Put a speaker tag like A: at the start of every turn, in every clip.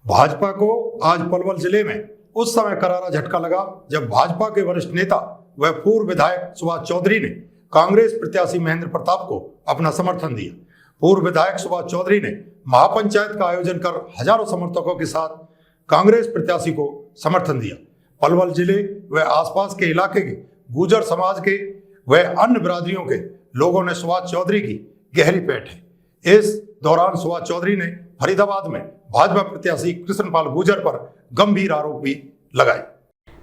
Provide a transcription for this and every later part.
A: भाजपा को आज पलवल जिले में उस समय करारा झटका लगा जब भाजपा के वरिष्ठ नेता व पूर्व विधायक सुभाष चौधरी ने कांग्रेस प्रत्याशी महेंद्र प्रताप को अपना समर्थन दिया। पूर्व विधायक सुभाष चौधरी ने महापंचायत का आयोजन कर हजारों समर्थकों के साथ कांग्रेस प्रत्याशी को समर्थन दिया। पलवल जिले व आसपास के इलाके के गुर्जर समाज के व अन्य बिरादरियों के लोगों ने सुभाष चौधरी की गहरी पैठ है। इस दौरान सुभाष चौधरी ने फरीदाबाद में भाजपा प्रत्याशी कृष्णपाल गुर्जर पर गंभीर आरोप भी लगाए।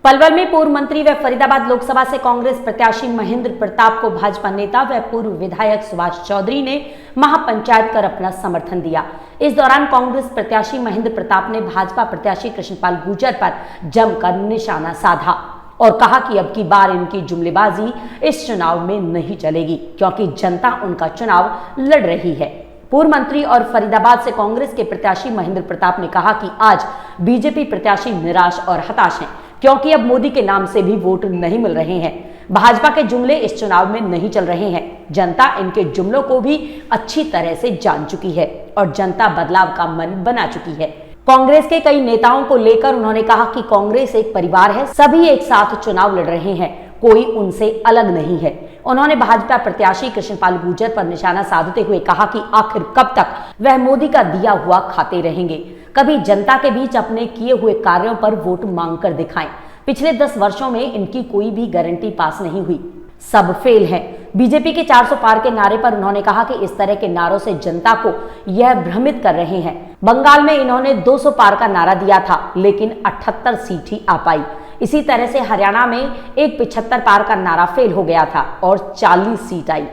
B: पलवल में पूर्व मंत्री व फरीदाबाद लोकसभा से कांग्रेस प्रत्याशी महेंद्र प्रताप को भाजपा नेता व पूर्व विधायक सुभाष चौधरी ने महापंचायत कर अपना समर्थन दिया। इस दौरान कांग्रेस प्रत्याशी महेंद्र प्रताप ने भाजपा प्रत्याशी कृष्णपाल गुर्जर पर जमकर निशाना साधा और कहा कि अब की बार इनकी जुमलेबाजी इस चुनाव में नहीं चलेगी क्योंकि जनता उनका चुनाव लड़ रही है। पूर्व मंत्री और फरीदाबाद से कांग्रेस के प्रत्याशी महेंद्र प्रताप ने कहा कि आज बीजेपी प्रत्याशी निराश और हताश हैं क्योंकि अब मोदी के नाम से भी वोट नहीं मिल रहे हैं। भाजपा के जुमले इस चुनाव में नहीं चल रहे हैं। जनता इनके जुमलों को भी अच्छी तरह से जान चुकी है और जनता बदलाव का मन बना चुकी है। कांग्रेस के कई नेताओं को लेकर उन्होंने कहा कि कांग्रेस एक परिवार है, सभी एक साथ चुनाव लड़ रहे हैं, कोई उनसे अलग नहीं है। उन्होंने भाजपा प्रत्याशी कृष्णपाल गुर्जर पर निशाना साधते हुए कहा कि आखिर कब तक वह मोदी का दिया हुआ खाते रहेंगे, कभी जनता के बीच अपने किए हुए कार्यों पर वोट मांग कर दिखाएं। पिछले 10 वर्षों में इनकी कोई भी गारंटी पास नहीं हुई, सब फेल हैं। बीजेपी के 400 पार के नारे पर उन्होंने कहा कि इस तरह के नारों से जनता को यह भ्रमित कर रहे हैं। बंगाल में इन्होंने 200 पार का नारा दिया था लेकिन 78 सीट ही आ पाई। इसी तरह से हरियाणा में एक 75 पार का नारा फेल हो गया था और 40 सीट आई।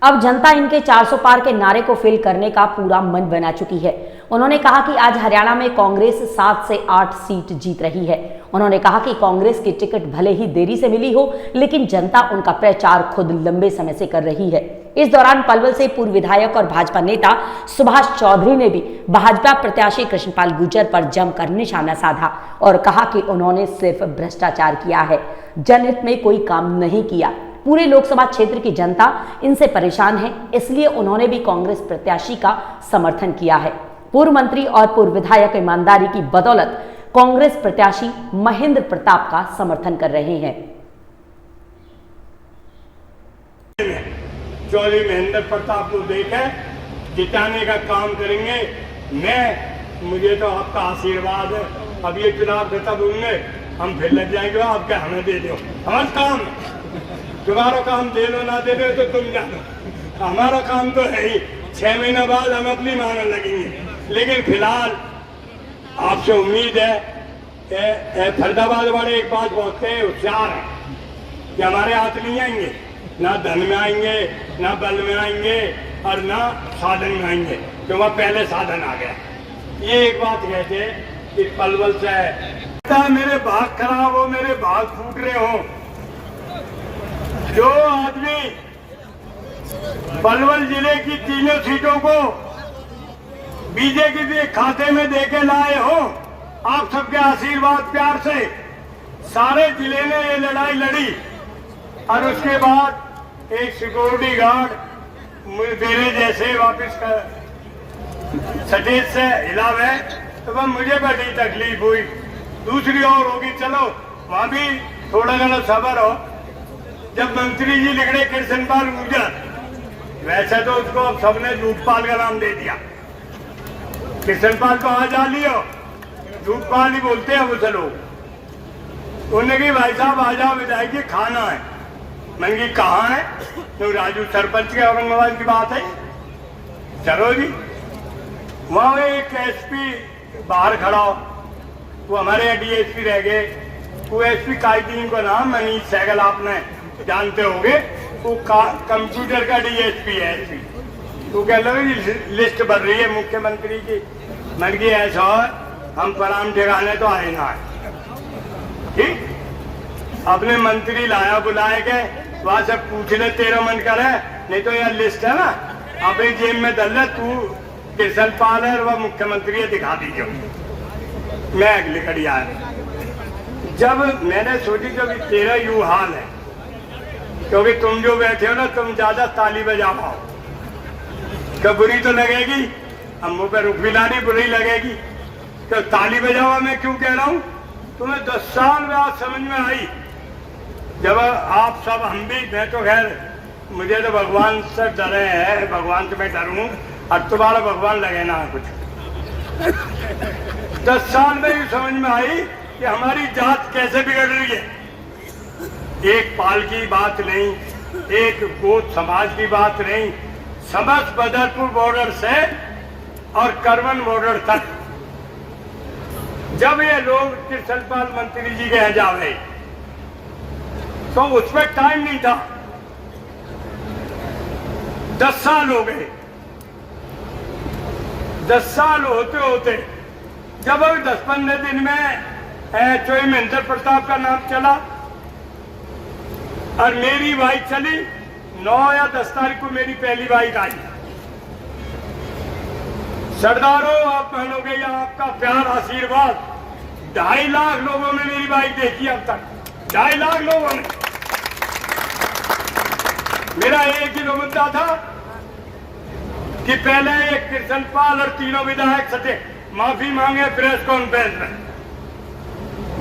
B: अब जनता इनके 400 पार के नारे को फेल करने का पूरा मन बना चुकी है। उन्होंने कहा कि आज हरियाणा में कांग्रेस 7 से 8 सीट जीत रही है। उन्होंने कहा कि कांग्रेस की टिकट भले ही देरी से मिली हो लेकिन जनता उनका प्रचार खुद लंबे समय से कर रही है। इस दौरान पलवल से पूर्व विधायक और भाजपा नेता सुभाष चौधरी ने भी भाजपा प्रत्याशी कृष्णपाल गुर्जर पर जमकर निशाना साधा और कहा कि उन्होंने सिर्फ भ्रष्टाचार किया है, जनहित में कोई काम नहीं किया। पूरे लोकसभा क्षेत्र की जनता इनसे परेशान है, इसलिए उन्होंने भी कांग्रेस प्रत्याशी का समर्थन किया है। पूर्व मंत्री और पूर्व विधायक ईमानदारी की बदौलत कांग्रेस प्रत्याशी महेंद्र प्रताप का समर्थन कर रहे हैं।
C: चौधरी महेंद्र प्रताप को देखे जिताने का काम करेंगे। मुझे तो आपका आशीर्वाद है। अब ये चुनाव खत्म होंगे, हम फिर लग जाएंगे। आपके हमें दे दो, हमारा काम, तुम्हारा काम दे लो ना दे दो तो तुम जानो, हमारा काम तो है ही। 6 महीने बाद हम अपनी मानने लगेंगे। लेकिन फिलहाल आपसे उम्मीद है, फरीदाबाद वाले एक बात बहुत होशियार है कि हमारे हाथ नहीं आएंगे, ना धन में आएंगे, ना बल में आएंगे और ना साधन में आएंगे, क्योंकि पहले साधन आ गया। ये एक बात कहते कि पलवल से मेरे भाग खराब हो, मेरे भाग फूट रहे हो। जो आदमी पलवल जिले की 3 सीटों को बीजेपी के खाते में देके लाए हो, आप सबके आशीर्वाद प्यार से सारे जिले ने ये लड़ाई लड़ी और उसके बाद एक सिक्योरिटी गार्ड मेरे जैसे वापस स्टेज से हिला है, तो वह मुझे बड़ी तकलीफ हुई। दूसरी ओर होगी, चलो वहां भी थोड़ा घना सबर हो। जब मंत्री जी निकले कृष्णपाल गुर्जर, वैसे तो उसको अब सबने झूठपाल का नाम दे दिया। कृष्णपाल तो आ जा लियो, झूठपाल ही बोलते हैं उसे लोग। उन्होंने कहा भाई साहब आ जाओ, विधायक जी खाना है। मैंने कहा कहाँ है? तो राजू सरपंच के औरंगाबाद की बात है। चलो जी, वहां एक एसपी बाहर खड़ा हो, वो हमारे यहाँ डीएसपी रह गए। वो एसपी कायदीन को नाम मनीष सहगल, आपने जानते होंगे, वो कंप्यूटर का डीएसपी है एसपी। तो कह लो लिस्ट बन रही है मुख्यमंत्री की। मैंने कहा ऐसा हम प्रणाम ठिकाने तो आए ना है, ठीक। अपने मंत्री लाया, बुलाए गए, वहां से पूछ ले तेरा मन करे, नहीं तो यार लिस्ट है ना, अपनी जेब में दल ले, तू कृष्णपाल है और वह मुख्यमंत्री है, दिखा दीजिए। मैं अगली कड़ी आया। जब मैंने सोची जब तेरा यूं हाल है, क्योंकि तुम जो बैठे हो ना, तुम ज्यादा ताली बजा पाओ, तो बुरी तो लगेगी, हम मुंह पे रुख भी लानी बुरी लगेगी। तो ताली बजावा मैं क्यों कह रहा हूं? तुम्हें 10 साल में आज समझ में आई, जब आप सब, हम भी, मैं तो खैर मुझे तो भगवान से डरे हैं, भगवान से मैं डरूं, और तुम्हारा भगवान लगे ना कुछ। 10 साल में ये समझ में आई कि हमारी जात कैसे बिगड़ रही है। एक पाल की बात नहीं, एक गोद समाज की बात नहीं, समस्त बदरपुर बॉर्डर से और करवन बॉर्डर तक जब ये लोग कृष्णपाल मंत्री जी के यहाँ जावे तो उसमें टाइम नहीं था। 10 साल हो गए। 10 साल होते होते जब अभी 10-15 दिन में चोई महेंद्र प्रताप का नाम चला और मेरी बाइक चली, 9 या 10 तारीख को मेरी पहली बाइक आई। सरदारों, आप मानोगे या आपका प्यार आशीर्वाद, 2.5 लाख लोगों ने मेरी बाइक देखी अब तक, 2.5 लाख लोगों ने। मेरा एक ही मुद्दा था कि पहले एक कृष्णपाल और तीनों विधायक सचे माफी मांगे प्रेस कॉन्फ्रेंस में।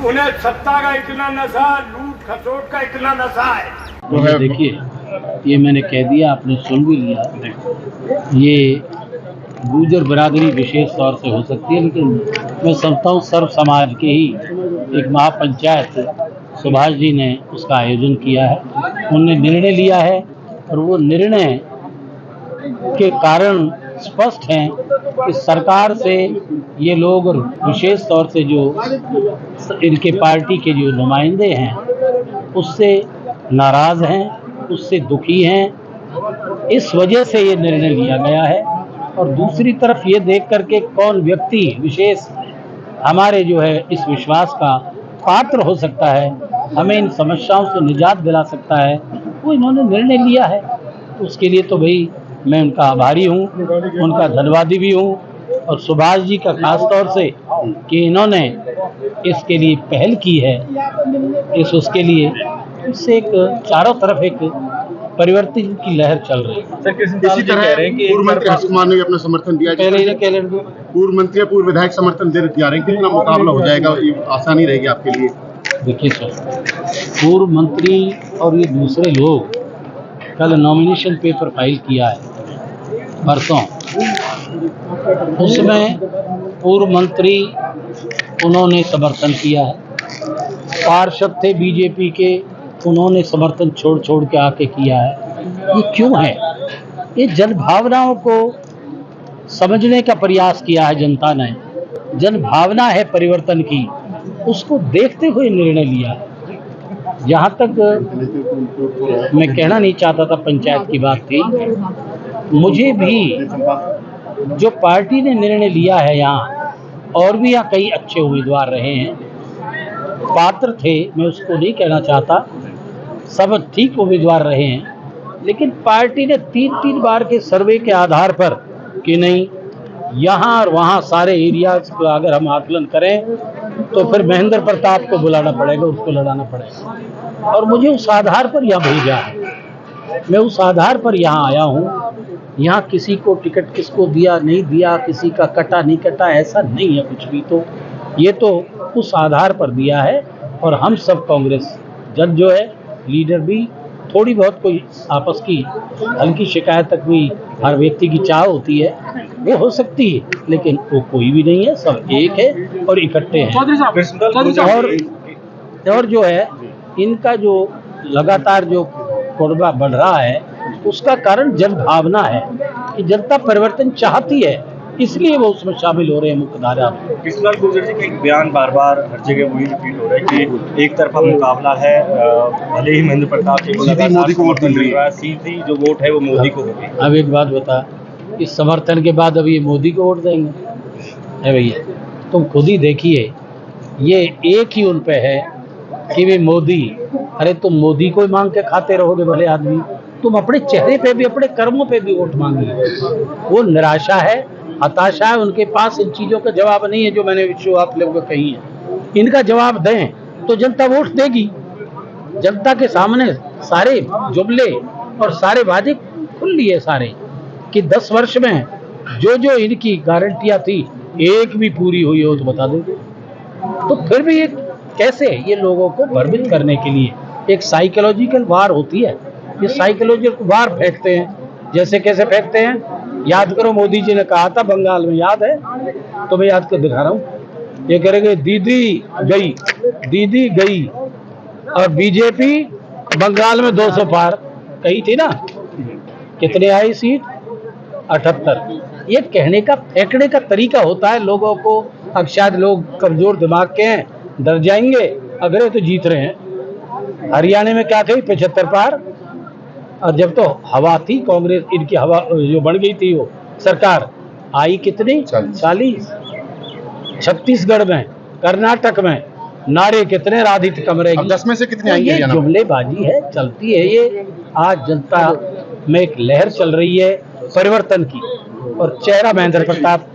C: उन्हें सत्ता का इतना नशा, लूट खसोट का इतना नशा है।
D: तो देखिए, ये मैंने कह दिया, आपने सुन भी लिया। ये गुर्जर बिरादरी विशेष तौर से हो सकती है, लेकिन मैं समझता हूँ सर्व समाज के ही एक महापंचायत सुभाष जी ने उसका आयोजन किया है। उन्होंने निर्णय लिया है और वो निर्णय के कारण स्पष्ट हैं कि सरकार से ये लोग, विशेष तौर से जो इनके पार्टी के जो नुमाइंदे हैं, उससे नाराज़ हैं, उससे दुखी हैं। इस वजह से ये निर्णय लिया गया है। और दूसरी तरफ ये देख करके कौन व्यक्ति विशेष हमारे जो है इस विश्वास का पात्र हो सकता है, हमें इन समस्याओं से निजात दिला सकता है, वो इन्होंने निर्णय लिया है। तो उसके लिए तो भाई मैं उनका आभारी हूँ, उनका धन्यवादी भी हूँ। और सुभाष जी का खास तौर से कि इन्होंने इसके लिए पहल की है, उसके लिए इससे एक चारों तरफ एक परिवर्तन की लहर चल रही है।
E: सर, इसी तरह कह रहे हैं कि पूर्व मंत्री हर्ष कुमार ने भी अपना समर्थन दिया। पूर्व मंत्री, पूर्व विधायक समर्थन दे जा रहे हैं, कितना मुकाबला हो जाएगा, ये आसानी रहेगी आपके लिए?
D: देखिए सर, पूर्व मंत्री और ये दूसरे लोग, कल नॉमिनेशन पेपर फाइल किया है परसों, उसमें पूर्व मंत्री उन्होंने समर्थन किया है, पार्षद थे बीजेपी के, उन्होंने समर्थन छोड़ के आके किया है। ये क्यों है? ये जन भावनाओं को समझने का प्रयास किया है जनता ने। जन भावना है परिवर्तन की, उसको देखते हुए निर्णय लिया। जहाँ तक मैं कहना नहीं चाहता था, पंचायत की बात थी, मुझे भी जो पार्टी ने निर्णय लिया है यहाँ, और भी यहाँ कई अच्छे उम्मीदवार रहे हैं, पात्र थे, मैं उसको नहीं कहना चाहता, सब ठीक उम्मीदवार रहे हैं, लेकिन पार्टी ने 3 बार के सर्वे के आधार पर कि नहीं, यहाँ और वहाँ सारे एरियाज को अगर हम आकलन करें तो फिर महेंद्र प्रताप को बुलाना पड़ेगा, उसको लड़ाना पड़ेगा। और मुझे उस आधार पर यहाँ भेजा है, मैं उस आधार पर यहाँ आया हूँ। यहाँ किसी को टिकट किसको दिया नहीं दिया, किसी का कटा नहीं कटा, ऐसा नहीं है कुछ भी। तो ये तो उस आधार पर दिया है। और हम सब कांग्रेस जन जो है, लीडर भी, थोड़ी बहुत कोई आपस की हल्की शिकायत तक भी हर व्यक्ति की चाह होती है, वो हो सकती है, लेकिन वो कोई भी नहीं है, सब एक है और इकट्ठे हैं। और जो है इनका जो लगातार जो कोरबा बढ़ रहा है, उसका कारण जन भावना है कि जनता परिवर्तन चाहती है, इसलिए वो उसमें शामिल हो रहे हैं मुख्यधारा में।
E: कृष्णलाल गुर्जर जी का एक बयान बार बार हर जगह वही रिपीट हो रहा है कि एक तरफा मुकाबला है, भले ही महेंद्र प्रताप जी को मोदी को वोट मिल रहा है, सीधी जो वोट है वो मोदी को होगी।
D: अब एक बात बता, इस समर्थन के बाद अब ये मोदी को वोट देंगे? है भैया, तुम खुद ही देखिए, ये एक ही उन पे है कि वे मोदी, अरे तुम मोदी को ही मांग के खाते रहोगे भले आदमी, तुम अपने चेहरे पे भी, अपने कर्मों पे भी वोट मांगिए। वो निराशा है, हताशा है, उनके पास इन चीज़ों का जवाब नहीं है जो मैंने विश्व आप लोगों को कही है। इनका जवाब दें तो जनता वोट देगी। जनता के सामने सारे जुमले और सारे वादे खुल लिए सारे कि 10 वर्ष में जो जो इनकी गारंटियां थी एक भी पूरी हुई हो तो बता दो। तो फिर भी ये कैसे ये लोगों को भ्रमित करने के लिए एक साइकोलॉजिकल वार होती है। ये साइकोलॉजिकल वार फेंकते हैं, जैसे कैसे फेंकते हैं, याद करो मोदी जी ने कहा था बंगाल में, याद है? तो मैं याद कर दिखा रहा हूँ। ये करेंगे दीदी गई और बीजेपी बंगाल में 200 पार कही थी ना। कितने आई सीट? 78। ये कहने का फेंकने का तरीका होता है लोगों को। अब शायद लोग कमजोर दिमाग के हैं, डर जाएंगे, अगर ये तो जीत रहे हैं। हरियाणा में क्या कही? 75 पार। और जब तो हवा थी कांग्रेस, इनकी हवा जो बन गई थी वो सरकार, आई कितनी? 40। छत्तीसगढ़ में, कर्नाटक में नारे कितने? राधित कमरे।
F: 10 में से कितने आएंगे?
D: ये जुमलेबाजी है, चलती है ये। आज जनता में एक लहर चल रही है परिवर्तन की, और चेहरा महेंद्र प्रताप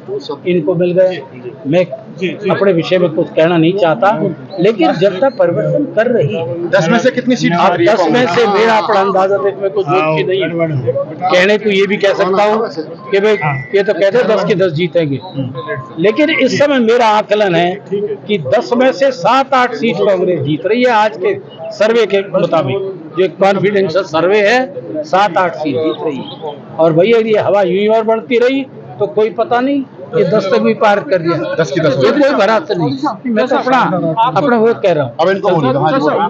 D: इनको मिल गए। मैं अपने विषय में कुछ कहना नहीं चाहता, लेकिन जनता परिवर्तन कर रही है।
F: 10 में से कितनी सीट?
D: 10 में से मेरा अपना अंदाजा देखने को जोश की नहीं है। कहने को ये भी कह सकता हूँ कि भाई ये तो कहते 10 की 10 जीतेंगे, लेकिन इस समय मेरा आकलन है कि 10 में से 7-8 सीट कांग्रेस जीत रही है। आज के सर्वे के मुताबिक जो कॉन्फिडेंशियल सर्वे है, 7-8 सीट जीत रही है। और भैया ये हवा यूं ही और बढ़ती रही तो कोई पता नहीं, ये 10 तक भी पार कर दिया।
F: 10 की 10
D: ये कोई भरोसा नहीं। मैं तो अपना वो कह रहा हूँ।
F: अब इनको बोलिए।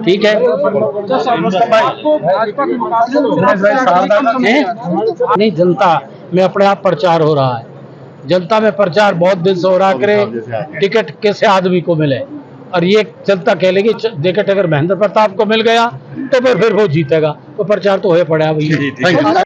D: ठीक है। नहीं, जनता में अपने आप प्रचार हो रहा है। जनता में प्रचार बहुत दिन से हो रहा करे टिकट कैसे आदमी को मिले, और ये जनता कह लेगी टिकट अगर महेंद्र प्रताप को मिल गया तो फिर वो जीतेगा। तो प्रचार तो हो पड़ा भैया।